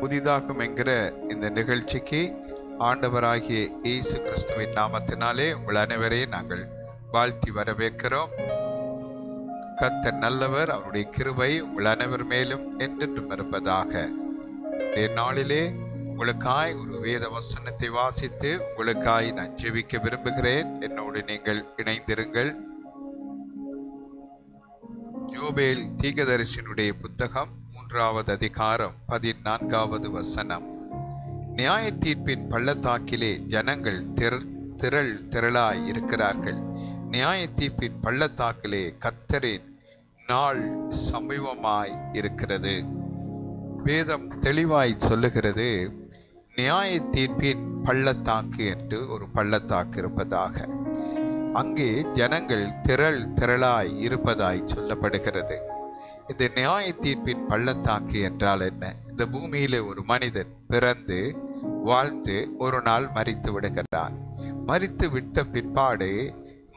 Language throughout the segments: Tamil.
புதிதாக்கும் என்கிற இந்த நிகழ்ச்சிக்கு ஆண்டவராகிய இயேசு கிறிஸ்துவின் நாமத்தினாலே உங்கள் அனைவரையும் நாங்கள் வாழ்த்தி வரவேற்கிறோம். கர்த்தர் நல்லவர், அவருடைய கிருபை உங்கள் அனைவர் மேலும் என்றென்றும் இருப்பதாக. இந்த நாளிலே உங்களுக்காய் ஒரு வேத வசனத்தை வாசித்து உங்களுக்காய் நான் ஜெபிக்க விரும்புகிறேன். என்னோடு நீங்கள் இணைந்திருங்கள். யோவேல் தீர்க்கதரிசியினுடைய புத்தகம் 3வது அதிகாரம் 14வது வசனம். நியாய தீர்ப்பின் பள்ளத்தாக்கிலே ஜனங்கள் திரளாய் இருக்கிறார்கள். நியாய தீர்ப்பின் பள்ளத்தாக்கிலே கர்த்தரின் நாள் சமீபமாய் இருக்கிறது. வேதம் தெளிவாய் சொல்லுகிறது, நியாய தீர்ப்பின் பள்ளத்தாக்கு என்று ஒரு பள்ளத்தாக்கு இருப்பதாக. அங்கே ஜனங்கள் திரளாய் இருப்பதாய் சொல்லப்படுகிறது. இந்த நியாய தீர்ப்பின் பள்ளத்தாக்கு என்றால் என்ன? இந்த பூமியில ஒரு மனிதன் பிறந்து வாழ்ந்து ஒரு நாள் மரித்து விடுகிறான். மரித்து விட்ட பிற்பாடு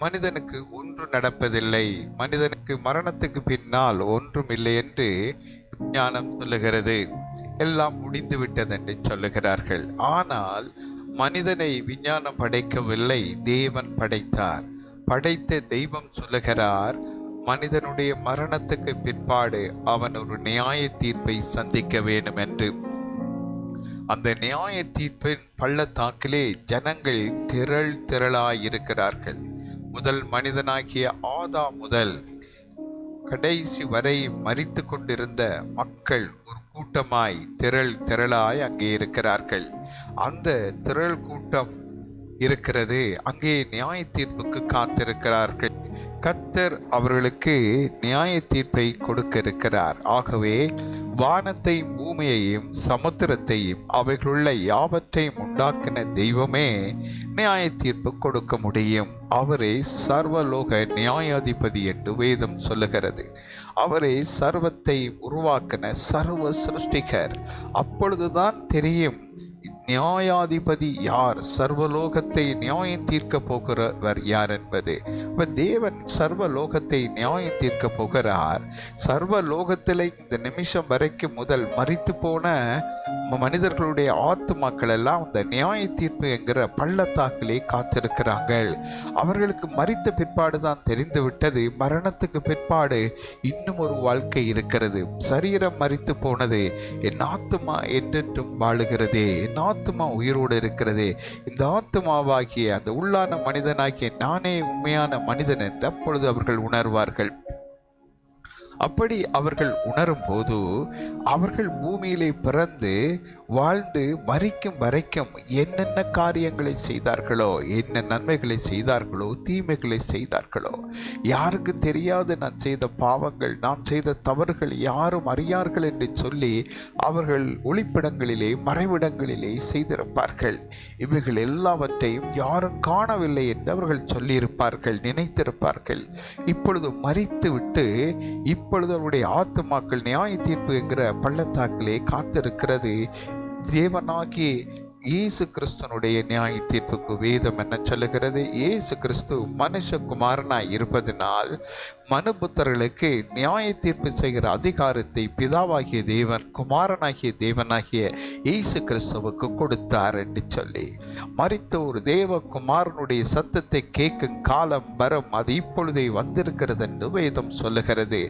மனிதனுக்கு ஒன்று நடப்பதில்லை, மனிதனுக்கு மரணத்துக்கு பின்னால் ஒன்றும் இல்லை என்று விஞ்ஞானம் சொல்லுகிறது. எல்லாம் முடிந்து விட்டது என்று சொல்லுகிறார்கள். ஆனால் மனிதனை விஞ்ஞானம் படைக்கவில்லை, தேவன் படைத்தார். படைத்த தெய்வம் சொல்லுகிறார், மனிதனுடைய மரணத்துக்கு பிற்பாடு அவன் ஒரு நியாய தீர்ப்பை சந்திக்க வேண்டும் என்று. அந்த நியாய தீர்ப்பின் பள்ளத்தாக்கிலே ஜனங்கள் திரளாய் இருக்கிறார்கள். முதல் மனிதனாகிய ஆதாம் முதல் கடைசி வரை மரித்து கொண்டிருந்த மக்கள் ஒரு கூட்டமாய் திரளாய் அங்கே இருக்கிறார்கள். அந்த திரள் கூட்டம் இருக்கிறது. அங்கே நியாய தீர்ப்புக்கு காத்திருக்கிறார்கள். கர்த்தர் அவர்களுக்கு நியாய தீர்ப்பை கொடுக்க இருக்கிறார். ஆகவே வானத்தையும் பூமியையும் சமுத்திரத்தையும் அவைகளுள்ள யாவற்றையும் உண்டாக்கின தெய்வமே நியாய தீர்ப்பு கொடுக்க முடியும். அவரே சர்வலோக நியாயாதிபதி என்று வேதம் சொல்லுகிறது. அவரே சர்வத்தை உருவாக்கின சர்வ சிருஷ்டிகர். அப்பொழுதுதான் தெரியும் நியாயாதிபதி யார், சர்வலோகத்தை நியாயம் தீர்க்க போகிறவர் யார் என்பது. இப்ப தேவன் சர்வலோகத்தை நியாயம் தீர்க்க போகிறார். சர்வலோகத்திலே இந்த நிமிஷம் வரைக்கும் முதல் மரித்து போன மனிதர்களுடைய ஆத்துமாக்கள் எல்லாம் அந்த நியாய தீர்ப்பு என்கிற பள்ளத்தாக்கிலே காத்திருக்கிறார்கள். அவர்களுக்கு மரித்த பிற்பாடு தான் தெரிந்து விட்டது, மரணத்துக்கு பிற்பாடு இன்னும் ஒரு வாழ்க்கை இருக்கிறது. சரீரம் மரித்து போனது, என் ஆத்துமா என்றென்றும் வாழுகிறதே, என் ஆத்துமா உயிரோடு இருக்கிறது. இந்த ஆத்துமாவாகிய அந்த உள்ளான மனிதனாகிய நானே உண்மையான மனிதன் என்று அப்பொழுது அவர்கள் உணர்வார்கள். அப்படி அவர்கள் உணரும் போது அவர்கள் பூமியிலே பிறந்து வாழ்ந்து மரிக்கும் வரைக்கும் என்னென்ன காரியங்களை செய்தார்களோ, என்ன நன்மைகளை செய்தார்களோ, தீமைகளை செய்தார்களோ, யாருக்கு தெரியாது நான் செய்த பாவங்கள், நாம் செய்த தவறுகள் யாரும் அறியார்கள் என்று சொல்லி அவர்கள் ஒளிப்பிடங்களிலே மறைவிடங்களிலே செய்திருப்பார்கள். இவைகள் எல்லாவற்றையும் யாரும் காணவில்லை என்று அவர்கள் சொல்லியிருப்பார்கள், நினைத்திருப்பார்கள். இப்பொழுது மரித்து விட்டு இப்பொழுது அவருடைய ஆத்துமாக்கள் நியாய தீர்ப்பு என்கிற பள்ளத்தாக்கிலே காத்திருக்கிறது. தேவனாகி இயேசு கிறிஸ்துனுடைய நியாய தீர்ப்புக்கு வேதம் என்ன சொல்லுகிறது? இயேசு கிறிஸ்து மனுஷகுமாரனாய் இருப்பதனால் மனுபுத்தர்களுக்கு நியாய தீர்ப்பு செய்கிற அதிகாரத்தை பிதாவாகிய தேவன் குமாரனாகிய தேவனாகிய இயேசு கிறிஸ்துவுக்கு கொடுத்தார் என்று சொல்லி, மரித்த ஒரு தேவ குமாரனுடைய சத்தத்தை கேட்கும் காலம் வரும், அது இப்பொழுதே வந்திருக்கிறது என்று வேதம் சொல்லுகிறது.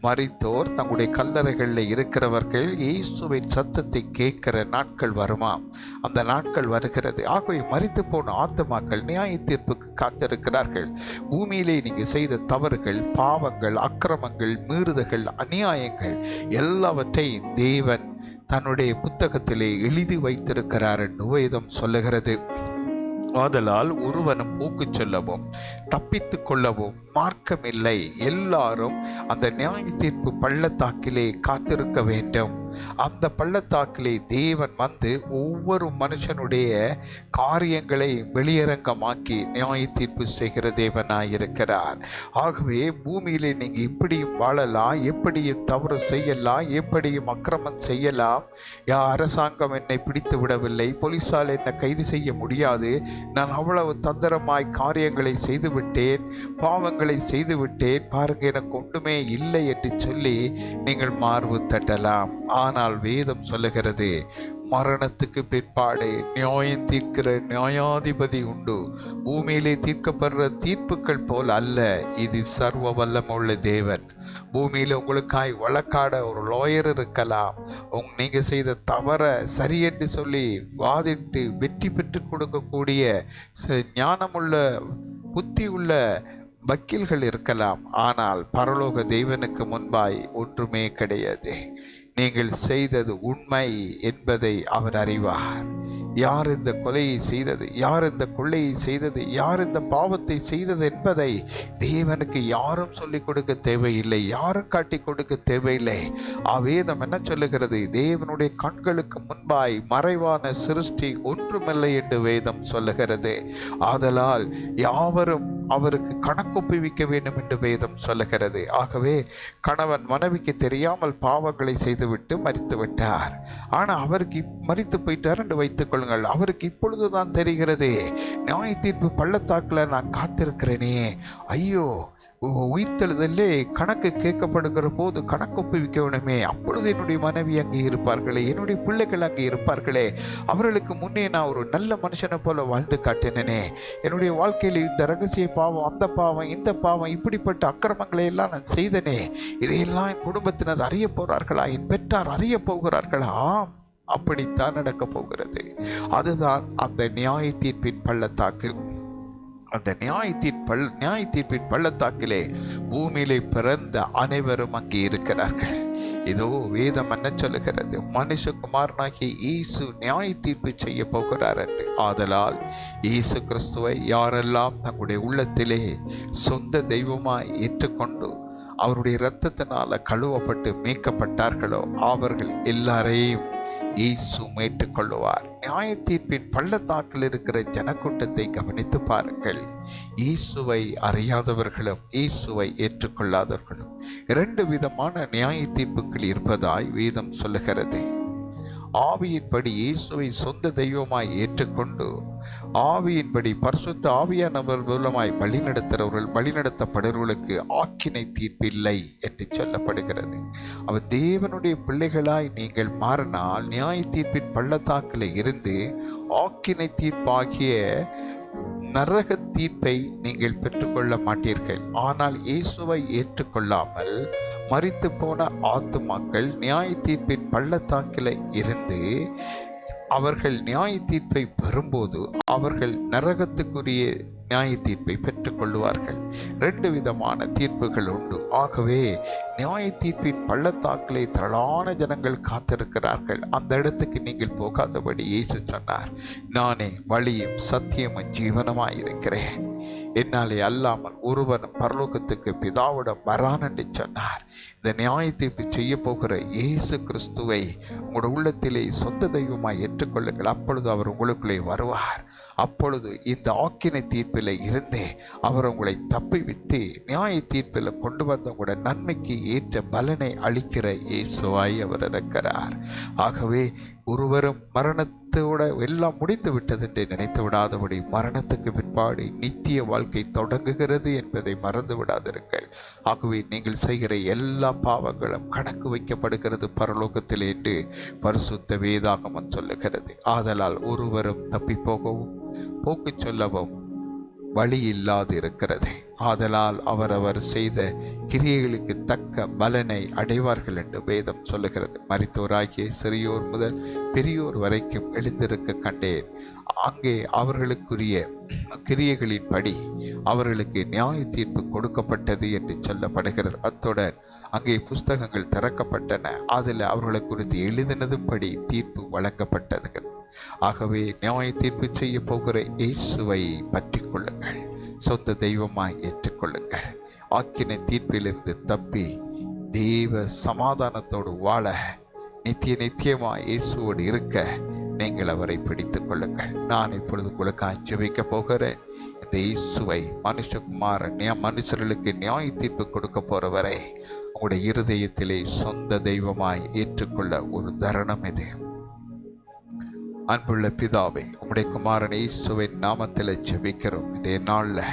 மரித்தோர் தங்களுடைய கல்லறைகளில் இருக்கிறவர்கள் இயேசுவின் சத்தத்தை கேட்கிற நாட்கள் வருமாம். அந்த நாட்கள் வருகிறது. ஆகவே மரித்து போன ஆத்துமாக்கள் நியாய தீர்ப்புக்கு காத்திருக்கிறார்கள். பூமியிலே நீங்க செய்த தவறுகள், பாவங்கள், அக்கிரமங்கள், மீறுதல்கள், அநியாயங்கள் எல்லாவற்றையும் தேவன் தன்னுடைய புத்தகத்திலே எழுதி வைத்திருக்கிறார் என்று வேதம் சொல்லுகிறது. ஆதலால் ஒருவனும் போக்கு சொல்லவும் தப்பித்து கொள்ளவும் மார்க்கமில்லை. எல்லாரும் அந்த நியாய தீர்ப்பு பள்ளத்தாக்கிலே காத்திருக்க வேண்டும். அந்த பள்ளத்தாக்கிலே தேவன் வந்து ஒவ்வொரு மனுஷனுடைய காரியங்களை வெளியரங்கமாக்கி நியாய தீர்ப்பு செய்கிற தேவனாயிருக்கிறார். ஆகவே பூமியிலே நீங்க இப்படியும் வாழலாம், எப்படியும் தவறு செய்யலாம், எப்படியும் அக்கிரமம் செய்யலாம். அரசாங்கம் என்னை பிடித்து விடவில்லை, போலீசால் என்னை கைது செய்ய முடியாது, நான் அவ்வளவு தந்திரமாய் காரியங்களை செய்துவிட்டேன், பாவங்களை செய்துவிட்டேன், பாருங்க எனக்கு ஒன்றுமே இல்லை என்று சொல்லி நீங்கள் மார்பு தட்டலாம். ஆனால் வேதம் சொல்லுகிறது, மரணத்துக்கு பிற்பாடு நியாயம் தீர்க்கிற நியாயாதிபதி உண்டு. பூமியிலே தீர்க்கப்படுற தீர்ப்புகள் போல் அல்ல, இது சர்வ வல்லமுள்ள தேவன். பூமியில் உங்களுக்காய் வழக்காட ஒரு லாயர் இருக்கலாம். நீங்க செய்த தவற சரி என்று சொல்லி வாதிட்டு வெற்றி பெற்று கொடுக்கக்கூடிய ஞானமுள்ள புத்தி உள்ள வக்கீல்கள் இருக்கலாம். ஆனால் பரலோக தேவனுக்கு முன்பாய் ஒன்றுமே கிடையாது. நீங்கள் செய்தது உண்மை என்பதை அவர் அறிவார். யார் இந்த கொலையை செய்தது, யார் இந்த கொள்ளையை செய்தது, யார் இந்த பாவத்தை செய்தது என்பதை தேவனுக்கு யாரும் சொல்லிக் கொடுக்க தேவையில்லை, யாரும் காட்டி கொடுக்க தேவையில்லை. வேதம் என்ன சொல்லுகிறது? தேவனுடைய கண்களுக்கு முன்பாய் மறைவான சிருஷ்டி ஒன்றுமில்லை என்று வேதம் சொல்லுகிறது. ஆதலால் யாவரும் அவருக்கு கணக்கொப்புவிக்க வேண்டும் என்று வேதம் சொல்லுகிறது. ஆகவே கணவன் மனைவிக்கு தெரியாமல் பாவங்களை செய்துவிட்டு மரித்து விட்டார். ஆனால் அவருக்கு மரித்து போயிட்டார் என்று வைத்துக் கொள்ளுங்கள். அவருக்கு இப்பொழுதுதான் தெரிகிறது, நியாய தீர்ப்பு பள்ளத்தாக்கில் நான் காத்திருக்கிறேனே, ஐயோ உயிர்த்தெழுதலே கணக்கு கேட்கப்படுகிற போது கணக்கொப்புவிக்க வேணுமே, அப்பொழுது என்னுடைய மனைவி அங்கே இருப்பார்களே, என்னுடைய பிள்ளைகள் அங்கே இருப்பார்களே, அவர்களுக்கு முன்னே நான் ஒரு நல்ல மனுஷனை போல வாழ்ந்து காட்டினேனே, என்னுடைய வாழ்க்கையில் இந்த ரகசிய பாவம், அந்த பாவம், இந்த பாவம், இப்படிப்பட்ட அக்கிரமங்களை எல்லாம் நான் செய்தனே, இதையெல்லாம் என் குடும்பத்தினர் அறிய போகிறார்களா, என் பெற்றார் அறிய போகிறார்களா? அப்படித்தான் நடக்க போகிறது. அதுதான் அந்த நியாய தீர்ப்பின் பள்ளத்தாக்கு. அந்த நியாய தீர்ப்பின் பள்ளத்தாக்கிலே பூமியிலே பிறந்த அனைவரும் அங்கே இருக்கிறார்கள். இதோ வேதம் என்ன சொல்லுகிறது? மனுஷகுமாரனாகிய இயேசு நியாய தீர்ப்பு செய்ய போகிறார் என்று. ஆதலால் இயேசு கிறிஸ்துவை யாரெல்லாம் தங்களுடைய உள்ளத்திலே சொந்த தெய்வமாய் ஏற்றுக்கொண்டு அவருடைய இரத்தத்தினால கழுவப்பட்டு மீட்கப்பட்டார்களோ அவர்கள் எல்லாரையும் இயேசு ஏற்றுக்கொள்ளுவார். நியாய தீர்ப்பின் பள்ளத்தாக்கில் இருக்கிற ஜனக்கூட்டத்தை கவனித்து பாருங்கள். இயேசுவை அறியாதவர்களும் இயேசுவை ஏற்றுக்கொள்ளாதவர்களும் இரண்டு விதமான நியாய தீர்ப்புகள் இருப்பதாய் வேதம் சொல்லுகிறது. ஆவியின்படி இயேசுவை சொந்த தெய்வமாய் ஏற்றுக்கொண்டு ஆவியின்படி பரிசுத்த ஆவியானவர் மூலமாய் வழிநடத்தப்படுவர்களுக்கு ஆக்கினை தீர்ப்பில்லை என்று சொல்லப்படுகிறது. அவர் தேவனுடைய பிள்ளைகளாய் நீங்கள் மாறினால் நியாய தீர்ப்பின் பள்ளத்தாக்கில் இருந்து ஆக்கினை தீர்ப்பாகிய நரக தீர்ப்பை நீங்கள் பெற்றுக்கொள்ள மாட்டீர்கள். ஆனால் இயேசுவை ஏற்றுக்கொள்ளாமல் மரித்து போன ஆத்துமாக்கள் நியாய தீர்ப்பின் பள்ளத்தாக்கில் இருந்து அவர்கள் நியாய தீர்ப்பை பெறும்போது அவர்கள் நரகத்துக்குரிய நியாய தீர்ப்பை பெற்றுக்கொள்வார்கள். ரெண்டு விதமான தீர்ப்புகள் உண்டு. ஆகவே நியாய தீர்ப்பின் பள்ளத்தாக்கிலே திரளான ஜனங்கள் காத்திருக்கிறார்கள். அந்த இடத்துக்கு நீங்கள் போகாதபடி இயேசு சொன்னார், நானே வழியும் சத்தியமும் ஜீவனமாய் இருக்கிறேன், என்னாலே அல்லாமல் ஒருவனும் பரலோகத்துக்கு பிதாவிடம் வரான் என்று சொன்னார். இந்த நியாய தீர்ப்பு செய்ய போகிற இயேசு கிறிஸ்துவை உங்களுடைய உள்ளத்திலே சொந்த தெய்வமாய் ஏற்றுக்கொள்ளுங்கள். அப்பொழுது அவர் உங்களுக்குள்ளே வருவார். அப்பொழுது இந்த ஆக்கினை தீர்ப்பில் இருந்தே அவர் உங்களை தப்பிவித்து நியாய தீர்ப்பில் கொண்டு வந்த உங்களுடைய நன்மைக்கு ஏற்ற பலனை அளிக்கிற இயேசுவாய் அவர் இருக்கிறார். ஆகவே ஒருவரும் மரணத்தோட எல்லாம் முடிந்து விட்டது என்று நினைத்து விடாதபடி மரணத்துக்கு பிற்பாடு நித்திய வாழ்க்கை தொடங்குகிறது என்பதை மறந்து விடாதிருங்கள். ஆகவே நீங்கள் செய்கிற எல்லா பாவங்களும் கணக்கு வைக்கப்படுகிறது பரலோகத்தில் என்று பரிசுத்த வேதாகமம் சொல்லுகிறது. ஆதலால் ஒருவரும் தப்பி போகவும் போக்கு சொல்லவும் வழி இல்லாது இருக்கிறது. ஆதலால் அவரவர் செய்த கிரியைகளுக்கு தக்க பலனை அடைவார்கள் என்று வேதம் சொல்லுகிறது. மரித்தோராகிய சிறியோர் முதல் பெரியோர் வரைக்கும் எழுந்திருக்க கண்டேன். அங்கே அவர்களுக்குரிய கிரியைகளின்படி அவர்களுக்கு நியாய தீர்ப்பு கொடுக்கப்பட்டது என்று சொல்லப்படுகிறது. அத்துடன் அங்கே புஸ்தகங்கள் திறக்கப்பட்டன. அதில் அவர்களை குறித்து எழுதினதுபடி தீர்ப்பு வழங்கப்பட்டது. ஆகவே நியாய தீர்ப்பு செய்ய போகிற இயேசுவை பற்றி கொள்ளுங்கள், சொந்த தெய்வமாய் ஏற்றுக்கொள்ளுங்கள். ஆக்கினை தீர்ப்பிலிருந்து தப்பி தெய்வ சமாதானத்தோடு வாழ நித்தியமாய் இயேசுவோடு இருக்க நீங்கள் அவரை பிடித்துக் கொள்ளுங்கள். நான் இப்பொழுது உங்களுக்கு ஜெபிக்க போகிறேன். இந்த இயேசுவை மனுஷகுமாரன் மனுஷர்களுக்கு நியாய தீர்ப்பு கொடுக்க போறவரை உங்களுடைய இருதயத்திலே சொந்த தெய்வமாய் ஏற்றுக்கொள்ள ஒரு தருணம் இது. அன்புள்ள பிதாவே, உம்முடைய குமாரன் இயேசுவின் நாமத்தில் ஜெபிக்கிறோம். இன்றைய நாளில்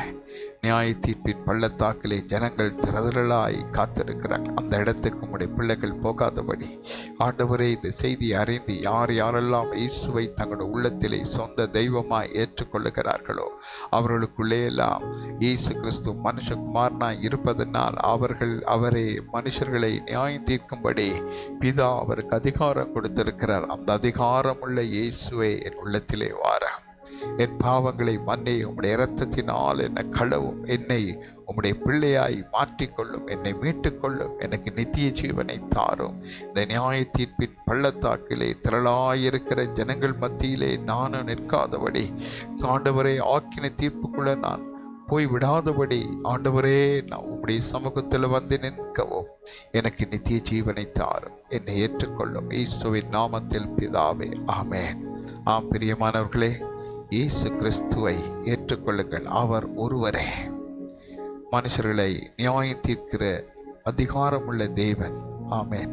நியாய தீர்ப்பின் பள்ளத்தாக்கிலே ஜனங்கள் திரளாய் காத்திருக்கிறார். அந்த இடத்துக்கு உம்முடைய பிள்ளைகள் போகாதபடி ஆண்டவரே, இந்த செய்தியை அறிந்து யார் யாரெல்லாம் இயேசுவை தங்களுடைய உள்ளத்திலே சொந்த தெய்வமாய் ஏற்றுக்கொள்ளுகிறார்களோ அவர்களுக்குள்ளே எல்லாம் இயேசு கிறிஸ்து மனுஷகுமாரனாய் இருப்பதனால் அவரே மனுஷர்களை நியாயம் தீர்க்கும்படி பிதா அவருக்கு அதிகாரம் கொடுத்திருக்கிறார். அந்த அதிகாரமுள்ள இயேசுவை என் உள்ளத்திலே வார என் பாவங்களை மன்னி உம்முடைய இரத்தத்தினால் என்னை கழுவும், என்னை உம்முடைய பிள்ளையாய் மாற்றிக்கொள்ளும், என்னை மீட்டுக்கொள்ளும், எனக்கு நித்திய ஜீவனை தாரும். இந்த நியாய தீர்ப்பின் பள்ளத்தாக்கிலே திரளாயிருக்கிற ஜனங்கள் மத்தியிலே நானும் நிற்காதபடி ஆண்டவரே, ஆக்கின தீர்ப்புக்குள்ள நான் போய் விடாதபடி ஆண்டவரே, நான் உம்முடைய சமூகத்தில் வந்து நிற்கவும் எனக்கு நித்திய ஜீவனை தாரும், என்னை ஏற்றுக்கொள்ளும். இயேசுவின் நாமத்தில் பிதாவே, ஆமென். ஆம் பிரியமானவர்களே, இயேசு கிறிஸ்துவை ஏற்றுக்கொள்ளுங்கள். அவர் ஒருவரே மனுஷர்களை நியாயம் தீர்க்கிற அதிகாரமுள்ள தேவன். ஆமென்.